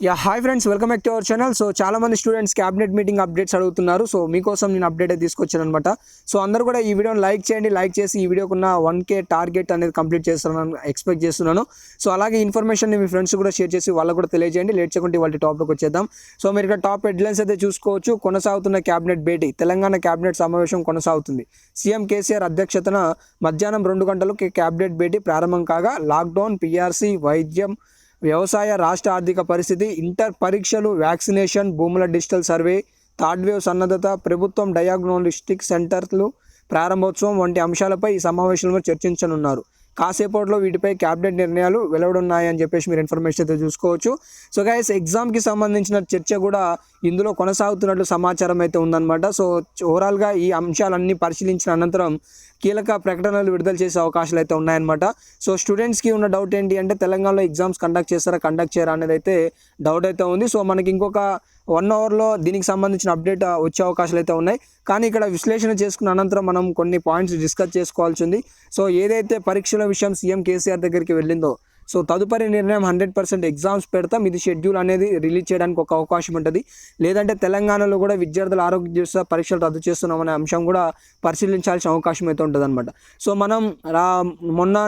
Hi friends, welcome back to our channel. So చాలా మంది students cabinet meeting updates అడుగుతున్నారు. So మీకోసం నేను అప్డేట్ అయితే తీసుకొచ్చాను అనమాట. సో అందరూ కూడా ఈ వీడియోని లైక్ చేయండి. లైక్ చేసి ఈ వీడియోకున్న 1K టార్గెట్ అనేది కంప్లీట్ చేస్తున్నాను ఎక్స్పెక్ట్ చేస్తున్నాను. సో అలాగే ఇన్ఫర్మేషన్ని మీ ఫ్రెండ్స్ కూడా షేర్ చేసి వాళ్ళకు కూడా తెలియజేయండి. లేట్ చేయకుండా వాళ్ళ టాపిక్ వచ్చేద్దాం. సో మీరు ఇక్కడ టాప్ హెడ్లైన్స్ అయితే చూసుకోవచ్చు. కొనసాగుతున్న క్యాబినెట్ భేటీ, తెలంగాణ క్యాబినెట్ సమావేశం కొనసాగుతుంది. సీఎం కేసీఆర్ అధ్యక్షతన మధ్యాహ్నం 2 గంటలకు క్యాబినెట్ భేటీ ప్రారంభం కాగా లాక్డౌన్, పీఆర్సీ, వైద్యం, వ్యవసాయ, రాష్ట్ర ఆర్థిక పరిస్థితి, ఇంటర్ పరీక్షలు, వ్యాక్సినేషన్, భూముల డిజిటల్ సర్వే, థర్డ్ వేవ్ సన్నద్ధత, ప్రభుత్వం డయాగ్నోస్టిక్ సెంటర్లు ప్రారంభోత్సవం వంటి అంశాలపై ఈ సమావేశంలో చర్చించనున్నారు. కాసేపట్లో వీటిపై క్యాబినెట్ నిర్ణయాలు వెలువడున్నాయని చెప్పేసి మీరు ఇన్ఫర్మేషన్ అయితే చూసుకోవచ్చు. సో గైస్, ఎగ్జామ్కి సంబంధించిన చర్చ కూడా ఇందులో కొనసాగుతున్నట్లు సమాచారం అయితే ఉందన్నమాట. సో ఓవరాల్గా ఈ అంశాలన్నీ పరిశీలించిన అనంతరం కీలక ప్రకటనలు విడుదల చేసే అవకాశాలు అయితే ఉన్నాయన్నమాట. సో స్టూడెంట్స్కి ఉన్న డౌట్ ఏంటి అంటే తెలంగాణలో ఎగ్జామ్స్ కండక్ట్ చేస్తారా, కండక్ట్ చేయరా అనేది అయితే డౌట్ అయితే ఉంది. సో మనకి ఇంకొక 1 అవర్లో దీనికి సంబంధించిన అప్డేట్ వచ్చే అవకాశాలు అయితే ఉన్నాయి. కానీ ఇక్కడ విశ్లేషణ చేసుకున్న అనంతరం మనం కొన్ని పాయింట్స్ డిస్కస్ చేసుకోవాల్సి ఉంది. సో ఏదైతే పరీక్షల విషయం సీఎం కేసీఆర్ దగ్గరికి వెళ్ళిందో, సో తదుపరి నిర్ణయం 100% ఎగ్జామ్స్ పెడతాం, ఇది షెడ్యూల్ అనేది రిలీజ్ చేయడానికి ఒక అవకాశం ఉంటుంది. లేదంటే తెలంగాణలో కూడా విద్యార్థుల ఆరోగ్య దృష్ట్యా పరీక్షలు రద్దు చేస్తున్నామనే అంశం కూడా పరిశీలించాల్సిన అవకాశం అయితే ఉంటుంది అనమాట. సో మనం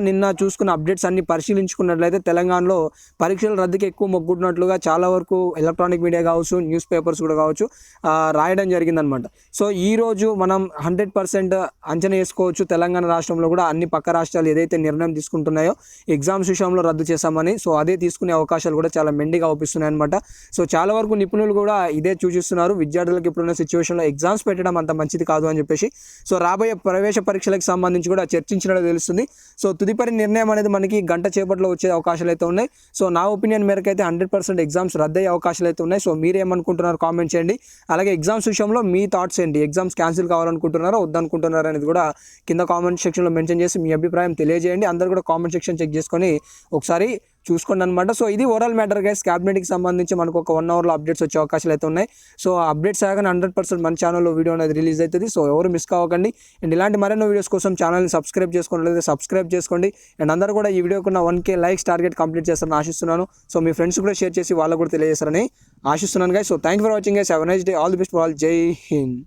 నిన్న చూసుకున్న అప్డేట్స్ అన్ని పరిశీలించుకున్నట్లయితే తెలంగాణలో పరీక్షల రద్దుకి ఎక్కువ మొగ్గున్నట్లుగా చాలా వరకు ఎలక్ట్రానిక్ మీడియా కావచ్చు, న్యూస్ పేపర్స్ కూడా కావచ్చు రాయడం జరిగిందనమాట. సో ఈరోజు మనం 100% అంచనా వేసుకోవచ్చు తెలంగాణ రాష్ట్రంలో కూడా అన్ని పక్క రాష్ట్రాలు ఏదైతే నిర్ణయం తీసుకుంటున్నాయో ఎగ్జామ్స్ విషయంలో రద్దు చేశామని, సో అదే తీసుకునే అవకాశాలు కూడా చాలా మెండిగా అవుపిస్తున్నాయి అనమాట. సో చాలా వరకు నిపుణులు కూడా ఇదే సూచిస్తున్నారు, విద్యార్థులకు ఇప్పుడున్న సిచ్యువేషన్లో ఎగ్జామ్స్ పెట్టడం అంత మంచిది కాదు అని చెప్పేసి. సో రాబోయే ప్రవేశ పరీక్షలకు సంబంధించి కూడా చర్చించినట్టు తెలుస్తుంది. సో తుదిపరి నిర్ణయం అనేది మనకి గంట చేపట్లో వచ్చే అవకాశాలు అయితే ఉన్నాయి. సో నా ఒపీనియన్ మేరకు అయితే 100% ఎగ్జామ్స్ రద్దు అయ్యే అవకాశాలు అయితే ఉన్నాయి. సో మీరేమనుకుంటున్నారు కామెంట్ చేయండి. అలాగే ఎగ్జామ్స్ విషయంలో మీ థాట్స్ ఏంటి, ఎగ్జామ్స్ క్యాన్సిల్ కావాలనుకుంటున్నారా వద్దనుకుంటున్నారా అనేది కూడా కింద కామెంట్ సెక్షన్లో మెన్షన్ చేసి మీ అభిప్రాయం తెలియజేయండి. అందరూ కూడా కామెంట్ సెక్షన్ చెక్ చేసుకొని ఒకసారి చూసుకోండి అనమాట. సో ఇది ఓవరాల్ మ్యాటర్ గైస్. క్యాబినెట్కి సంబంధించి మనకు ఒక 1 అవర్లో అప్డేట్స్ వచ్చే అవకాశాలు అయితే ఉన్నాయి. సో అప్డేట్స్ ఆగానే 100% మన ఛానల్లో వీడియో అనేది రిలీజ్ అవుతుంది. సో ఎవరు మిస్ కావకండి. అండ్ ఇలాంటి మరెన్నో వీడియోస్ కోసం ఛానల్ని సబ్స్క్రైబ్ చేసుకోండి, సబ్స్క్రైబ్ చేసుకోండి. అండ్ అందరూ కూడా ఈ వీడియోకున్న 1K లైక్స్ టార్గెట్ కంప్లీట్ చేస్తారని ఆశిస్తున్నాను. సో మీ ఫ్రెండ్స్ కూడా షేర్ చేసి వాళ్ళకు కూడా తెలియజేస్తారని ఆశిస్తున్నాను guys. So thank you for watching guys. Have a nice day. All the best for all. జై హింద్.